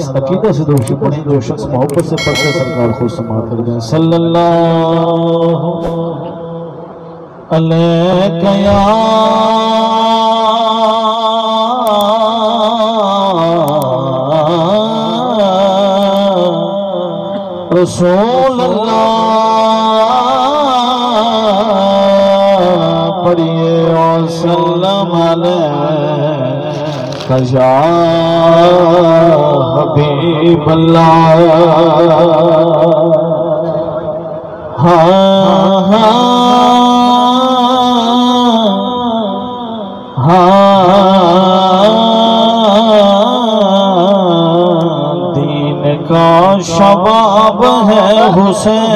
حضرات عقیدہ سے درود پڑھیں، جو شخص محبت سے پڑھتے سرکار خود سماعت کر دیں۔ صلی اللہ علیہ یا رسول اللہ، پڑھیے وسلم علیہ یا حبیب اللہ۔ دین کا شباب ہے حسین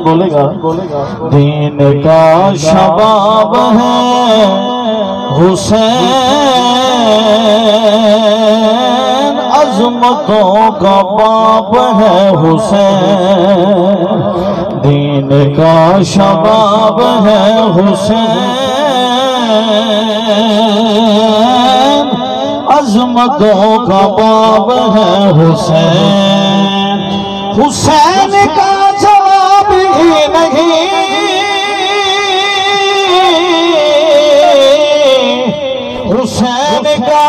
بولے گا، دین کا شباب ہے حسین، عظمتوں کا باب ہے حسین، دین کا شباب ہے حسین، عظمتوں کا باب ہے حسین، حسین کا جواب ہی نہیں، حسین کا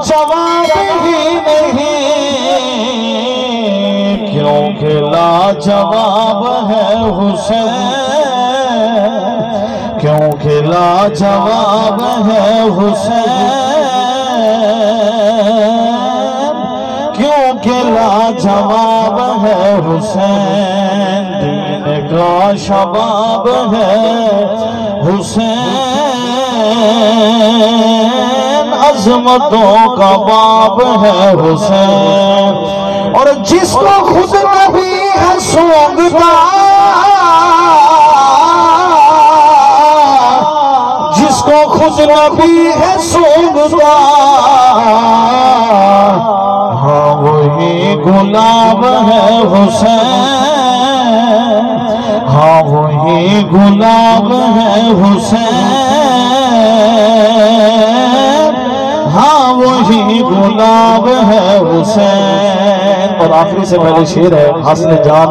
جواب ہی نہیں، کیونکہ لاجواب ہے حسین، کیونکہ لاجواب ہے حسین، کیونکہ لاجواب ہے حسین، دین کا شباب ہے حسین، عظمتوں کا باب ہے حسین، اور جس کو خود نبی ہے سونگتا، جس کو خود نبی ہے سونگتا، ہاں وہی غلام ہے حسین، ہاں وہی غلام ہے حسین، ہاں وہی غلام ہے حسین۔ اور آخری سے پہلے شعر ہے حاصل جان،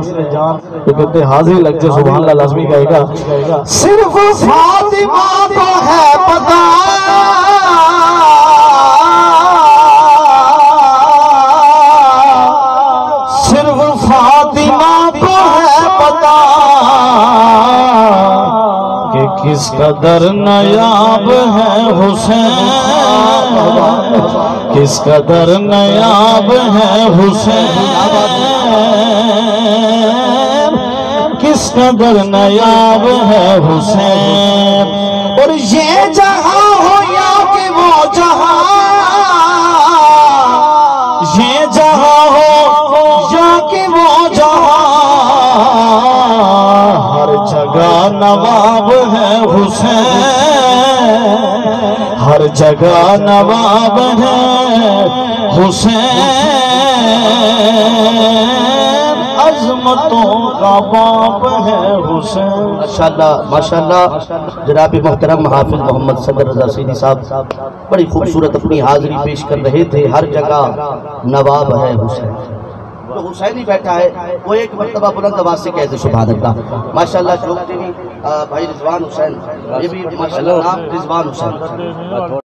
تو کہتے حاضری لگ جائے سبحان اللہ لازمی کہے گا، صرف فاطمہ کو ہے پتہ، صرف فاطمہ کو ہے پتہ کہ کس قدر نایاب ہے حسین، کس قدر نایاب ہے حسین، کس قدر نایاب ہے حسین، اور یہ جہاں ہو یا کہ وہ جہاں، یہ جہاں ہو یا کہ وہ جہاں، ہر جگہ نواب ہے حسین، ہر جگہ نواب ہے حسین، عظمتوں کا باب ہے حسین۔ ماشاءاللہ ماشاءاللہ، جناب محترم حافظ محمد صدر رضا سیدھی صاحب بڑی خوبصورت اپنی حاضری پیش کر رہے تھے، ہر جگہ نواب ہے حسین، تو حسین ہی بیٹھا ہے، وہ ایک مرتبہ بلند آواز سے کہتے سبحان اللہ۔ ماشاءاللہ شوق ٹی وی بھائی رضوان حسین، یہ بھی ماشاءاللہ نام رضوان حسین۔